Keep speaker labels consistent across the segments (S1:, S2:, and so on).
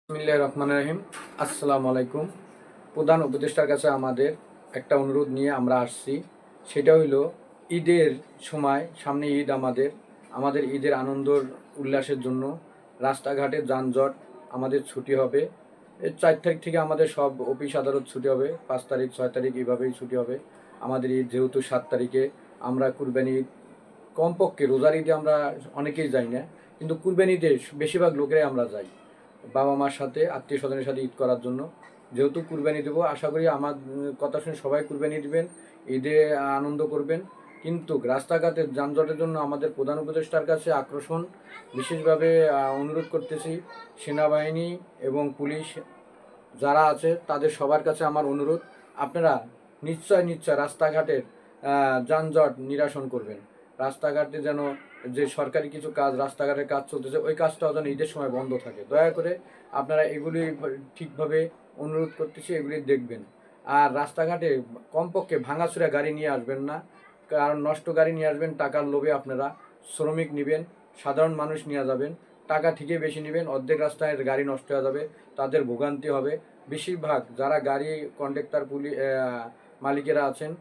S1: বিসমিল্লাহির রহমানির রহিম। আসসালামু আলাইকুম। প্রধান উপদেষ্টার কাছে আমাদের একটা অনুরোধ নিয়ে আমরা আসছি। সেটা হইলো ঈদের সময়, সামনে ঈদ, আমাদের ঈদের আনন্দর উল্লাসের জন্য রাস্তাঘাটে যানজট আমাদের ছুটি হবে। এই 4 তারিখ থেকে আমাদের সব অফিস আদালত ছুটি হবে। 5 তারিখ, 6 তারিখ এইভাবেই ছুটি হবে। আমাদের ঈদ যেহেতু 7 তারিখে, আমরা কুরবানি ঈদ কমপক্ষে রোজার ঈদে আমরা অনেকেই যাই না, কিন্তু কুরবানি ঈদে বেশিরভাগ লোকেরাই আমরা যাই বাবা মার সাথে, আত্মীয় স্বজনের সাথে ঈদ করার জন্য। যেহেতু কুরবানি দেবো, আশা করি আমার কথা শুনে সবাই কুরবানি দিবেন, ঈদে আনন্দ করবেন। কিন্তু রাস্তাঘাটের যানজটের জন্য আমাদের প্রধান উপদেষ্টার কাছে আকর্ষণ বিশেষভাবে অনুরোধ করতেছি। সেনাবাহিনী এবং পুলিশ যারা আছে তাদের সবার কাছে আমার অনুরোধ, আপনারা নিশ্চয় নিশ্চয় রাস্তাঘাটের যানজট নিরসন করবেন। রাস্তাঘাটে যেন যে সরকারি কিছু কাজ, রাস্তাঘাটের কাজ চলতেছে, ওই কাজটাও যেন ঈদের সময় বন্ধ থাকে। দয়া করে আপনারা এগুলি ঠিকভাবে অনুরোধ করতেছি, এগুলি দেখবেন। আর রাস্তাঘাটে কমপক্ষে ভাঙাচোরা গাড়ি নিয়ে আসবেন না, কারণ নষ্ট গাড়ি নিয়ে আসবেন টাকার লোভে। আপনারা শ্রমিক নেবেন, সাধারণ মানুষ নিয়ে যাবেন, টাকা ঠিকই বেশি নেবেন, অর্ধেক রাস্তায় গাড়ি নষ্ট হয়ে যাবে, তাদের ভোগান্তি হবে। বেশিরভাগ যারা গাড়ি কন্ডাক্টর, মালিকেরা আছেন,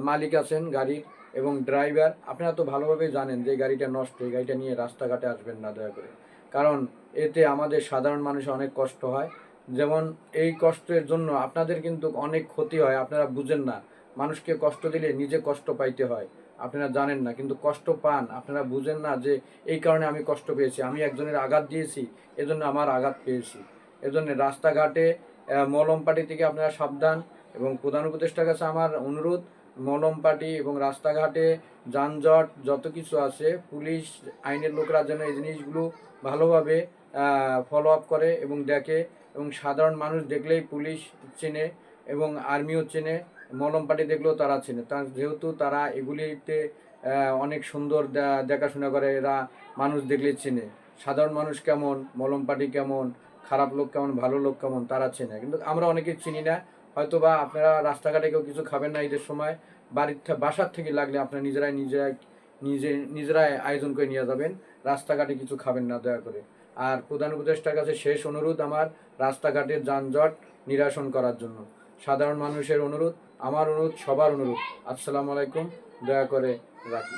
S1: মালিক আছেন গাড়ির এবং ড্রাইভার, আপনারা তো ভালোভাবে জানেন যে গাড়িটা নষ্ট, এই গাড়িটা নিয়ে রাস্তাঘাটে আসবেন না দয়া করে। কারণ এতে আমাদের সাধারণ মানুষের অনেক কষ্ট হয়। যেমন এই কষ্টের জন্য আপনাদের কিন্তু অনেক ক্ষতি হয়, আপনারা বুঝেন না। মানুষকে কষ্ট দিলে নিজে কষ্ট পাইতে হয়, আপনারা জানেন না, কিন্তু কষ্ট পান, আপনারা বুঝেন না যে এই কারণে আমি কষ্ট পেয়েছি, আমি একজনের আঘাত দিয়েছি, এজন্য আমার আঘাত পেয়েছি। এজন্য রাস্তাঘাটে মলম পার্টি থেকে আপনারা সাবধান। এবং প্রধান উপদেষ্টার কাছে আমার অনুরোধ, মলম পার্টি এবং রাস্তাঘাটে যানজট যত কিছু আছে, পুলিশ আইনের লোকরা যেন এই জিনিসগুলো ভালোভাবে ফলো আপ করে এবং দেখে। এবং সাধারণ মানুষ দেখলেই পুলিশ চেনে এবং আর্মিও চেনে, মলম পার্টি দেখলেও তারা চেনে। যেহেতু তারা এগুলিতে অনেক সুন্দর দেখাশোনা করে, এরা মানুষ দেখলেই চেনে সাধারণ মানুষ কেমন, মলম পার্টি কেমন, খারাপ লোক কেমন, ভালো লোক কেমন, তারা চেনে। কিন্তু আমরা অনেকে চিনি না। হয়তো বা আপনারা রাস্তাঘাটে কেউ কিছু খাবেন না ঈদের সময়, বাসার থেকে লাগলে আপনারা নিজেরাই আয়োজন করে নিয়ে যাবেন, রাস্তাঘাটে কিছু খাবেন না দয়া করে। আর প্রধান উপদেষ্টার কাছে শেষ অনুরোধ আমার, রাস্তাঘাটের যানজট নিরসন করার জন্য। সাধারণ মানুষের অনুরোধ, আমার অনুরোধ, সবার অনুরোধ। আসসালামু আলাইকুম, দয়া করে রাখি।